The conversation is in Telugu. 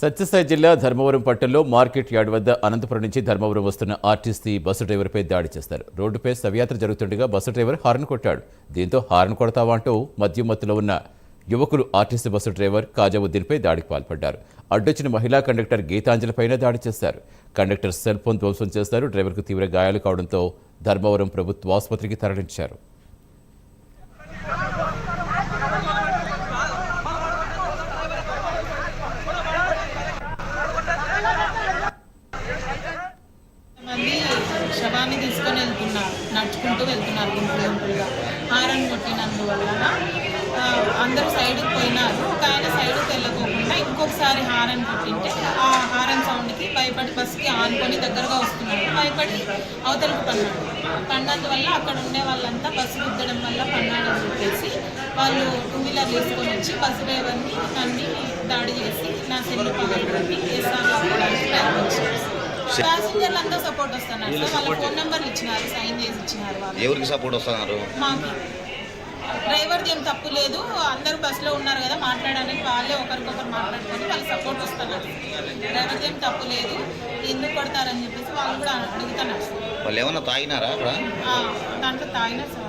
సత్యసాయి జిల్లా ధర్మవరం పట్టణంలో మార్కెట్ యార్డ్ వద్ద అనంతపురం నుంచి ధర్మవరం వస్తున్న ఆర్టీసీ బస్సు డ్రైవర్పై దాడి చేస్తారు. రోడ్డుపై శవయాత్ర జరుగుతుండగా బస్సు డ్రైవర్ హార్న్ కొట్టాడు. దీంతో హార్న్ కొడతావా అంటూ మద్యం మత్తులో ఉన్న యువకులు ఆర్టీసీ బస్సు డ్రైవర్ కాజావుద్దీన్పై దాడికి పాల్పడ్డారు. అడ్డొచ్చిన మహిళా కండక్టర్ గీతాంజలిపైన దాడి చేశారు. కండక్టర్ సెల్ ఫోన్ ధ్వంసం చేశారు. డ్రైవర్కు తీవ్ర గాయాలు కావడంతో ధర్మవరం ప్రభుత్వ ఆసుపత్రికి తరలించారు. శవాన్ని తీసుకొని వెళ్తున్నారు, నడుచుకుంటూ వెళ్తున్నారు గుంపులుగా. హారన్ కొట్టినందువల్ల అందరూ సైడ్కి పోయినారు. ఒక ఆయన సైడ్కి వెళ్ళకోకుండా ఇంకొకసారి హారన్ కొట్టింటే ఆ హారన్ సౌండ్కి భయపడి బస్సుకి ఆనుకొని దగ్గరగా వస్తున్నాడు. భయపడి అవతలకు పడినందువల్ల అక్కడ ఉండే వాళ్ళంతా బస్సు గుద్దడం వల్ల పన్నాడని చెప్పేసి వాళ్ళు 2 వీలర్ తీసుకొని వచ్చి బస్సు డ్రైవర్ని నన్ను దాడి చేసి నా సెల్ పగలగొట్టి కేసాలు ఆపడానికి ప్రయత్నించారు. ప్యాసింజర్లు అంతా సపోర్ట్ వస్తున్నారు సార్. వాళ్ళ ఫోన్ నెంబర్లు ఇచ్చినారు, సైన్ చేసి ఇచ్చినారు. వాళ్ళు ఎవరికి సపోర్ట్ వస్తున్నారు? మాకు డ్రైవర్ది ఏం తప్పు లేదు, అందరూ బస్సులో ఉన్నారు కదా మాట్లాడడానికి వాళ్ళే ఒకరికొకరు మాట్లాడుకొని వాళ్ళు సపోర్ట్ వస్తున్నారు. డ్రైవర్ది ఏం తప్పు లేదు, ఎందుకు కొడతారని చెప్పేసి వాళ్ళు కూడా అడుగుతున్నారు. వాళ్ళు ఏమన్నా తాగినారా అక్కడ? దాంట్లో తాగినారు సార్.